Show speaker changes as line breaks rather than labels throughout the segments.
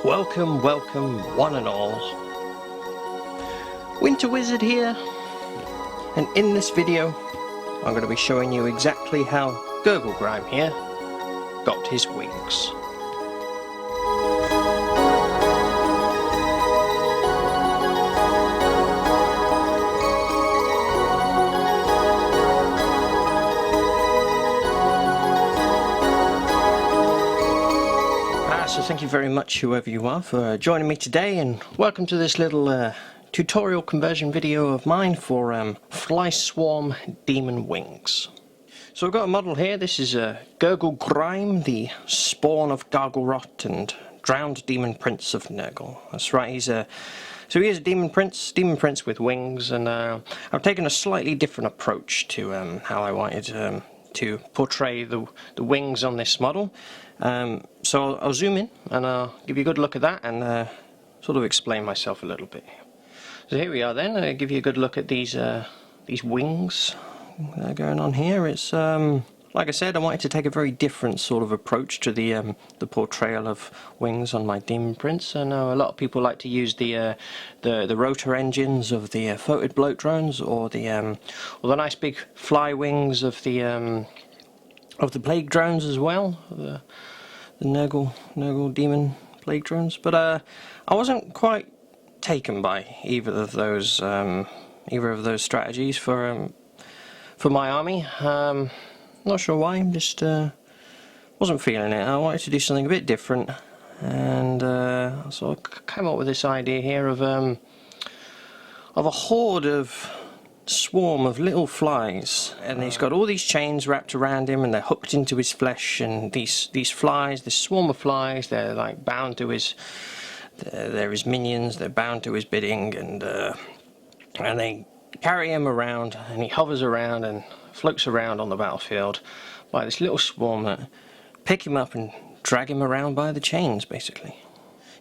Welcome, welcome, one and all. Winter Wizard here, and in this video I'm going to be showing you exactly how Gurglegrime here got his wings. So thank you very much, whoever you are, for joining me today, and welcome to this little tutorial conversion video of mine for Fly Swarm Demon Wings. So I've got a model here. This is Gurglegrime, the spawn of Garglerot and drowned Demon Prince of Nurgle. That's right, he is a Demon Prince with wings, and I've taken a slightly different approach to how I wanted to portray the wings on this model. So I'll zoom in and I'll give you a good look at that and sort of explain myself a little bit. So here we are then. I'll give you a good look at these wings that are going on here. It's like I said, I wanted to take a very different sort of approach to the portrayal of wings on my Demon Prince. I know a lot of people like to use the rotor engines of the floated bloat drones, or the nice big fly wings of the plague drones as well, the Nurgle Demon plague drones. But I wasn't quite taken by either of those strategies for my army. Not sure why, just wasn't feeling it. I wanted to do something a bit different, and so I came up with this idea here of a horde of swarm of little flies, and he's got all these chains wrapped around him and they're hooked into his flesh, and these flies, this swarm of flies, they're like bound to they're his minions, they're bound to his bidding, and they carry him around, and he hovers around and floats around on the battlefield by this little swarm that pick him up and drag him around by the chains, basically.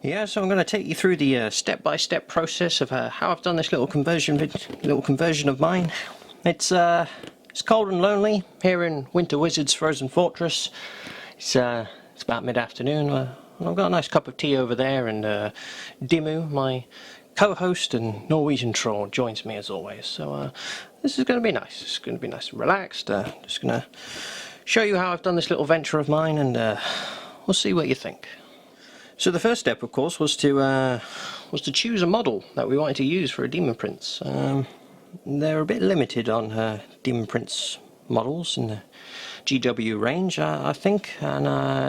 Yeah, so I'm going to take you through the step-by-step process of how I've done this little conversion of mine. It's cold and lonely here in Winter Wizard's Frozen Fortress. It's about mid-afternoon. I've got a nice cup of tea over there, and Dimmu, my co-host and Norwegian troll, joins me as always. So this is going to be nice. It's going to be nice and relaxed. Just going to show you how I've done this little venture of mine, and we'll see what you think. So the first step, of course, was to choose a model that we wanted to use for a Demon Prince. They're a bit limited on Demon Prince models in the GW range, I think, and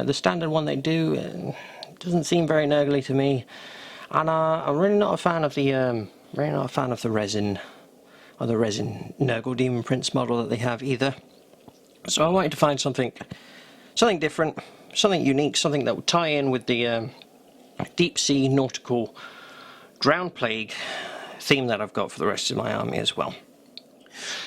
the standard one they do doesn't seem very Nurgly to me, and I'm really not a fan of the resin Nurgle Demon Prince model that they have either. So I wanted to find something different, something unique, something that would tie in with the deep sea nautical drowned plague theme that I've got for the rest of my army as well.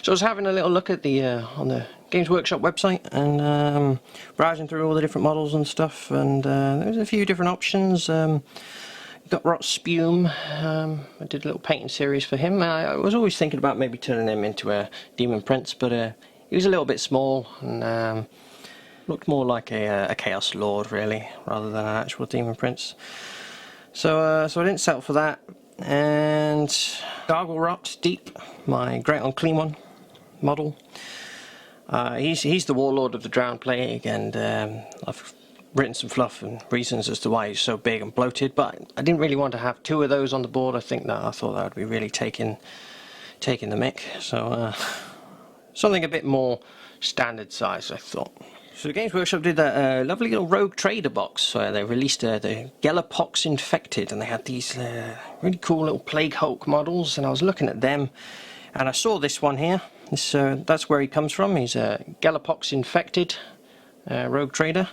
So I was having a little look at on the Games Workshop website, and browsing through all the different models and stuff, and there's a few different options. Got Rot Spume. I did a little painting series for him. I was always thinking about maybe turning him into a Demon Prince, but he was a little bit small, and looked more like a Chaos Lord, really, rather than an actual Demon Prince. So I didn't settle for that. And Garglerot Deep, my Great Unclean model. He's the warlord of the Drowned Plague, and I've written some fluff and reasons as to why he's so big and bloated, but I didn't really want to have two of those on the board. I thought that would be really taking the mick. So something a bit more standard size, I thought. So the Games Workshop did that lovely little Rogue Trader box where they released the Gellerpox Infected, and they had these really cool little Plague Hulk models, and I was looking at them, and I saw this one here. That's where he comes from. He's a Gellerpox Infected Rogue Trader.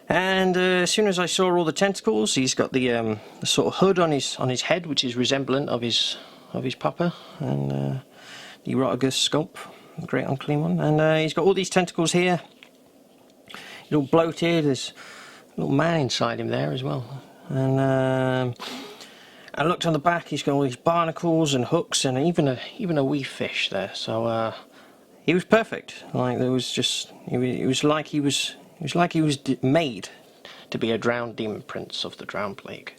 And as soon as I saw all the tentacles, he's got the sort of hood on his head, which is resemblant of his papa, and the Rotigus sculpt, the Great Unclean one. And he's got all these tentacles here. He's all bloated. There's a little man inside him there as well. And I looked on the back. He's got all these barnacles and hooks, and even a wee fish there. So he was perfect. Like, there was just, it was like he was made to be a drowned Demon Prince of the Drowned Plague.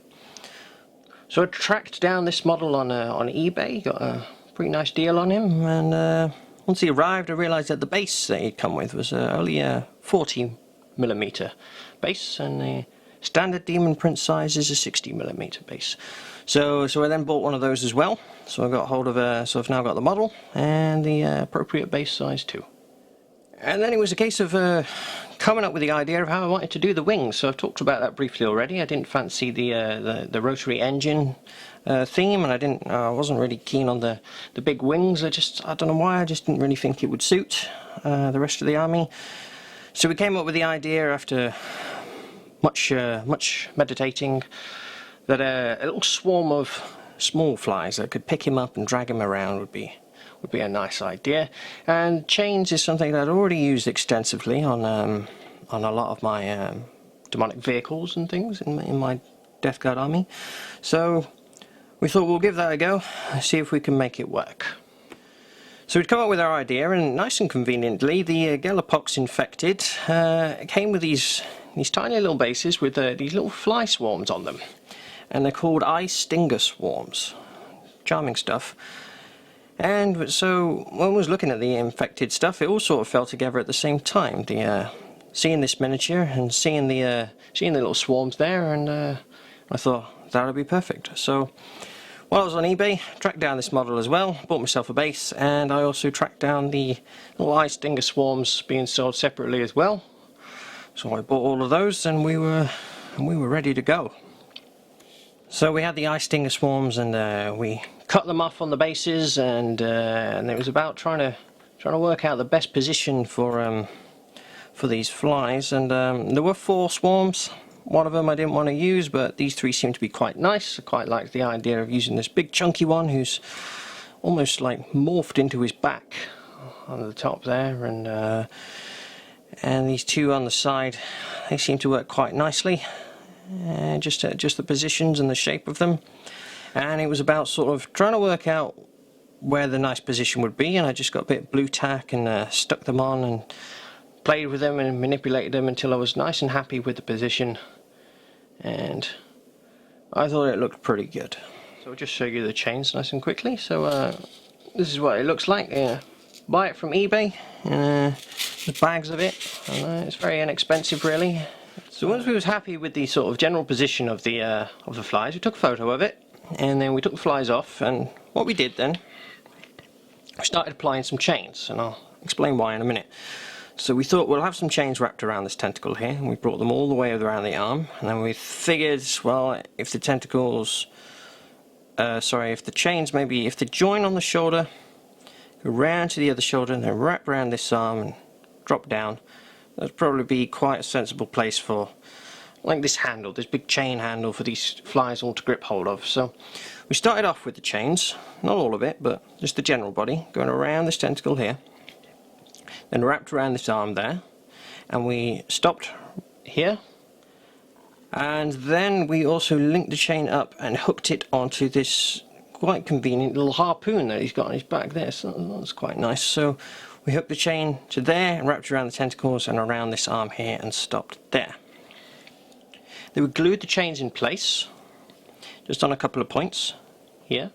So I tracked down this model on eBay, got a pretty nice deal on him, and once he arrived I realised that the base that he'd come with was only a 40mm base, and the standard Demon Prince size is a 60mm base. So I then bought one of those as well, so I got hold of so I've now got the model and the appropriate base size too. And then it was a case of coming up with the idea of how I wanted to do the wings. So I've talked about that briefly already. I didn't fancy the rotary engine theme, and I wasn't really keen on the big wings. I don't know why, I just didn't really think it would suit the rest of the army. So we came up with the idea after much meditating that a little swarm of small flies that could pick him up and drag him around would be a nice idea. And chains is something that I'd already used extensively on a lot of my demonic vehicles and things in my Death Guard army. So we thought we'll give that a go, see if we can make it work. So we'd come up with our idea, and nice and conveniently the Galapox infected came with these tiny little bases with these little fly swarms on them, and they're called eye stinger swarms. Charming stuff. And so when I was looking at the infected stuff, it all sort of fell together at the same time. Seeing this miniature and seeing the little swarms there, and I thought that would be perfect. So while I was on eBay, tracked down this model as well, bought myself a base, and I also tracked down the little eye stinger swarms being sold separately as well. So I bought all of those, and we were ready to go. So we had the eye stinger swarms, and we cut them off on the bases, and it was about trying to work out the best position for these flies. And there were 4 swarms. One of them I didn't want to use, but these 3 seemed to be quite nice. I quite liked the idea of using this big chunky one who's almost like morphed into his back on the top there, and these 2 on the side, they seem to work quite nicely. Just the positions and the shape of them, and it was about sort of trying to work out where the nice position would be, and I just got a bit of blue tack and stuck them on and played with them and manipulated them until I was nice and happy with the position, and I thought it looked pretty good. So I'll just show you the chains nice and quickly. So this is what it looks like. Buy it from eBay, there's bags of it, and it's very inexpensive really. So once we was happy with the sort of general position of the flies, we took a photo of it, and then we took the flies off, and what we did then, we started applying some chains, and I'll explain why in a minute. So we thought we'll have some chains wrapped around this tentacle here, and we brought them all the way around the arm, and then we figured, well, if the tentacles, if the chains maybe, if they join on the shoulder, go round to the other shoulder, and then wrap around this arm and drop down, that'd probably be quite a sensible place for, like this handle, this big chain handle for these flies all to grip hold of. So we started off with the chains, not all of it, but just the general body, going around this tentacle here, then wrapped around this arm there, and we stopped here, and then we also linked the chain up and hooked it onto this quite convenient little harpoon that he's got on his back there, so that's quite nice. So we hooked the chain to there and wrapped around the tentacles and around this arm here and stopped there. Then we glued the chains in place, just on a couple of points, here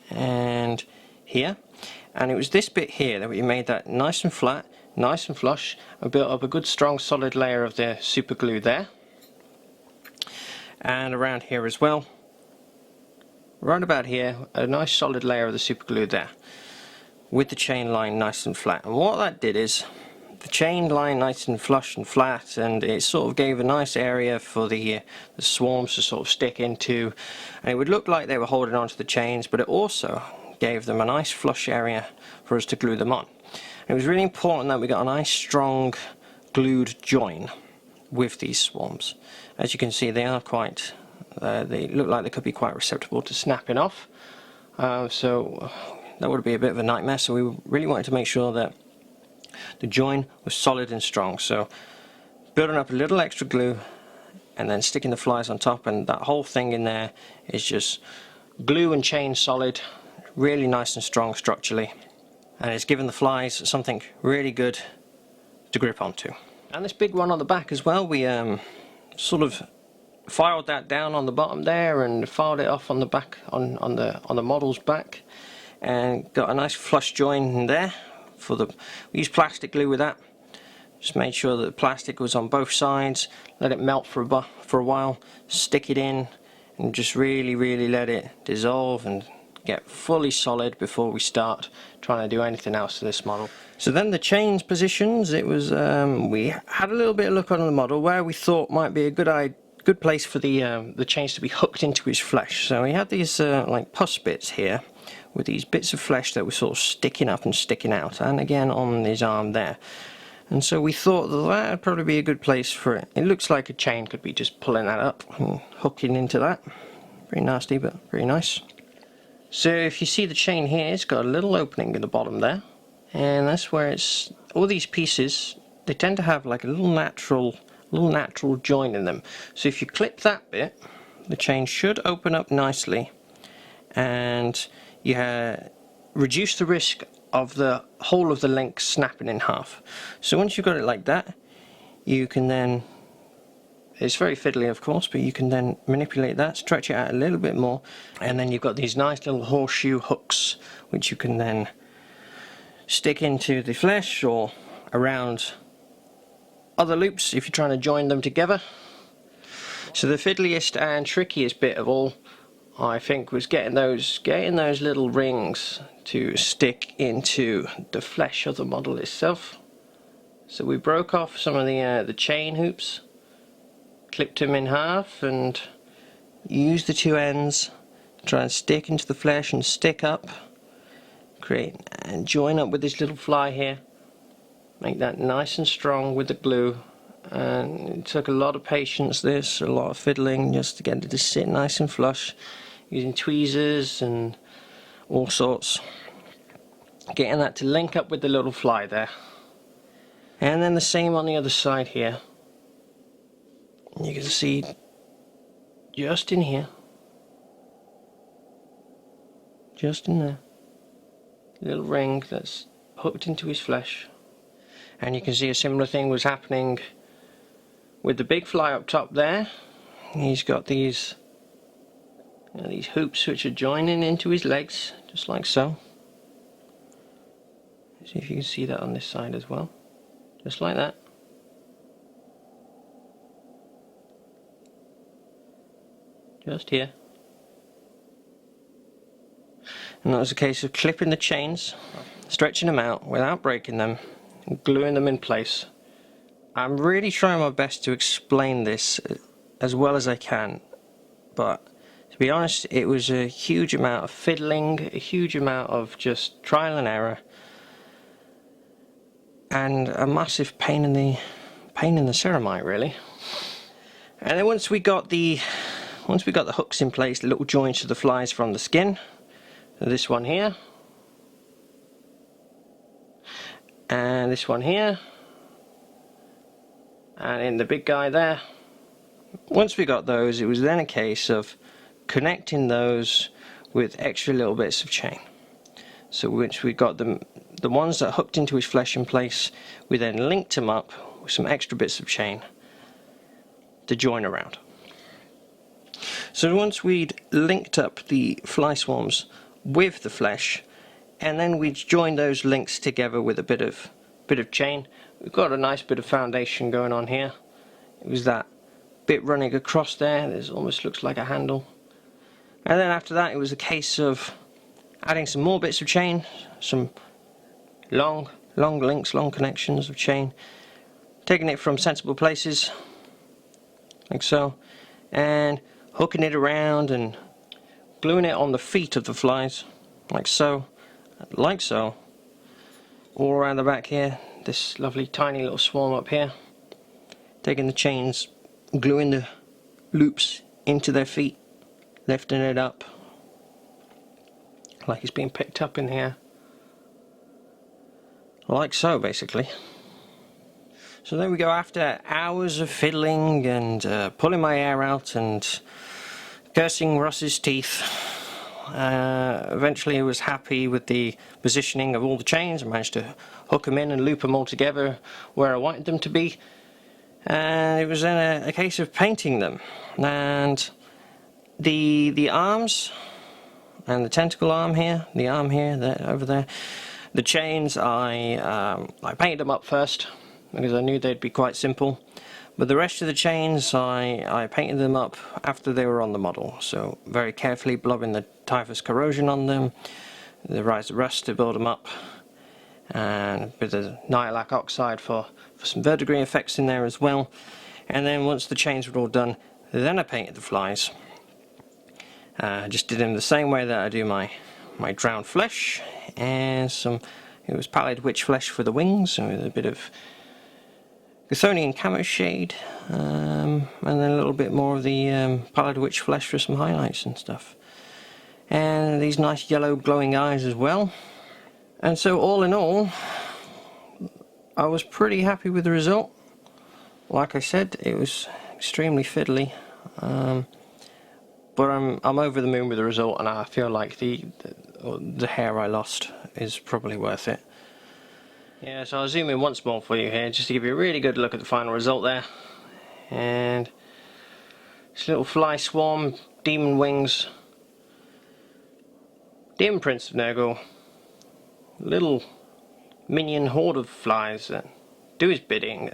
and here. And it was this bit here that we made that nice and flat, nice and flush, and built up a good strong solid layer of the super glue there. And around here as well, right about here, a nice solid layer of the super glue there, with the chain line nice and flat. And what that did is, the chain line nice and flush and flat, and it sort of gave a nice area for the swarms to sort of stick into, and it would look like they were holding onto the chains, but it also gave them a nice flush area for us to glue them on. And it was really important that we got a nice strong glued join with these swarms. As you can see, they are quite, they look like they could be quite susceptible to snapping off, so that would be a bit of a nightmare. So we really wanted to make sure that the join was solid and strong. So building up a little extra glue and then sticking the flies on top, and that whole thing in there is just glue and chain solid, really nice and strong structurally, and it's given the flies something really good to grip onto. And this big one on the back as well, we sort of filed that down on the bottom there and filed it off on the back, on the model's back, and got a nice flush join in there for the. We used plastic glue with that. Just made sure that the plastic was on both sides, let it melt for a while, stick it in, and just really let it dissolve and get fully solid before we start trying to do anything else to this model. So then the chains positions, it was we had a little bit of look on the model where we thought might be a good place for the chains to be hooked into his flesh. So we had these like pus bits here with these bits of flesh that were sort of sticking up and sticking out, and again on his arm there. And so we thought that would probably be a good place for it. It looks like a chain could be just pulling that up and hooking into that. Very nasty, but very nice. So if you see the chain here, it's got a little opening in the bottom there. And that's where it's, all these pieces, they tend to have like a little natural join in them. So if you clip that bit, the chain should open up nicely, and you reduce the risk of the whole of the link snapping in half. So once you've got it like that, you can then, it's very fiddly of course, but you can then manipulate that, stretch it out a little bit more, and then you've got these nice little horseshoe hooks which you can then stick into the flesh or around other loops if you're trying to join them together. So the fiddliest and trickiest bit of all, I think, was getting those little rings to stick into the flesh of the model itself. So we broke off some of the chain hoops, clipped them in half, and used the two ends to try and stick into the flesh and stick up, create and join up with this little fly here. Make that nice and strong with the glue. And it took a lot of patience, a lot of fiddling, just to get it to sit nice and flush, using tweezers and all sorts, getting that to link up with the little fly there. And then the same on the other side here. You can see just in here, just in there, little ring that's hooked into his flesh. And you can see a similar thing was happening with the big fly up top there. He's got these hoops which are joining into his legs, just like so. See if you can see that on this side as well, just like that. Just here. And that was a case of clipping the chains, stretching them out without breaking them, and gluing them in place. I'm really trying my best to explain this as well as I can, but to be honest, it was a huge amount of fiddling, a huge amount of just trial and error, and a massive pain in the ceramite, really. And then once we got the hooks in place, the little joints to the flies from the skin, this one here, and this one here, and in the big guy there. Once we got those, it was then a case of connecting those with extra little bits of chain. So once we got the ones that hooked into his flesh in place, we then linked them up with some extra bits of chain to join around. So once we'd linked up the fly swarms with the flesh, and then we'd joined those links together with a bit of chain, we've got a nice bit of foundation going on here. It was that bit running across there, it almost looks like a handle. And then after that, it was a case of adding some more bits of chain, some long links, long connections of chain, taking it from sensible places, like so, and hooking it around and gluing it on the feet of the flies, like so, all around the back here. This lovely tiny little swarm up here, taking the chains, gluing the loops into their feet, lifting it up like it's being picked up in here, like so basically. So there we go, after hours of fiddling and pulling my hair out and cursing Russ's teeth, eventually I was happy with the positioning of all the chains. I managed to hook them in and loop them all together where I wanted them to be. And it was then a case of painting them. And the arms and the tentacle arm here, the arm here, over there, the chains, I painted them up first because I knew they'd be quite simple. But the rest of the chains, I painted them up after they were on the model. So very carefully blobbing the typhus corrosion on them, the rise of rust to build them up, and a bit of nihilak oxide for some verdigris effects in there as well. And then once the chains were all done, then I painted the flies. I just did them the same way that I do my drowned flesh, and it was pallid witch flesh for the wings, with a bit of Chthonian camo shade, and then a little bit more of the pallid witch flesh for some highlights and stuff. And these nice yellow glowing eyes as well. And so all in all, I was pretty happy with the result. Like I said, it was extremely fiddly, but I'm over the moon with the result, and I feel like the hair I lost is probably worth it. Yeah, so I'll zoom in once more for you here, just to give you a really good look at the final result there. And this little fly swarm, demon wings, Daemon Prince of Nurgle, little minion horde of flies that do his bidding.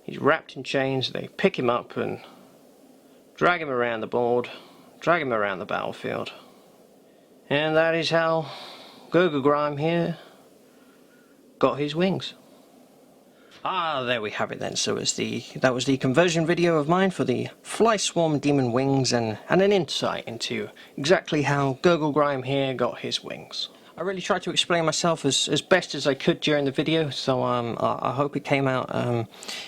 He's wrapped in chains, they pick him up and drag him around the board, drag him around the battlefield. And that is how Gurglegrime here got his wings. There we have it then. So that was the conversion video of mine for the Fly Swarm Demon Wings, and an insight into exactly how Gurglegrime here got his wings. I really tried to explain myself as best as I could during the video, so I hope it came out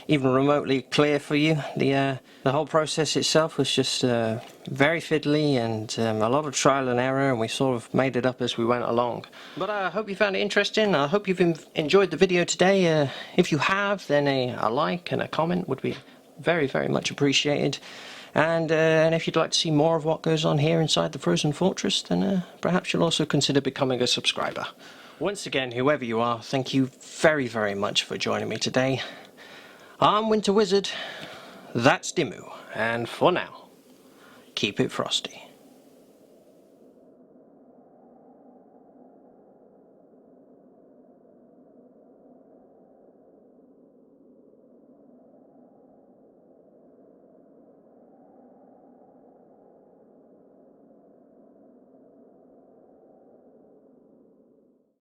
even remotely clear for you. The whole process itself was just very fiddly, and a lot of trial and error, and we sort of made it up as we went along. But I hope you found it interesting. I hope you've enjoyed the video today. If you have, then a like and a comment would be very, very much appreciated. And if you'd like to see more of what goes on here inside the Frozen Fortress, then perhaps you'll also consider becoming a subscriber. Once again, whoever you are, thank you very, very much for joining me today. I'm Winter Wizard, that's Dimmu, and for now, keep it frosty.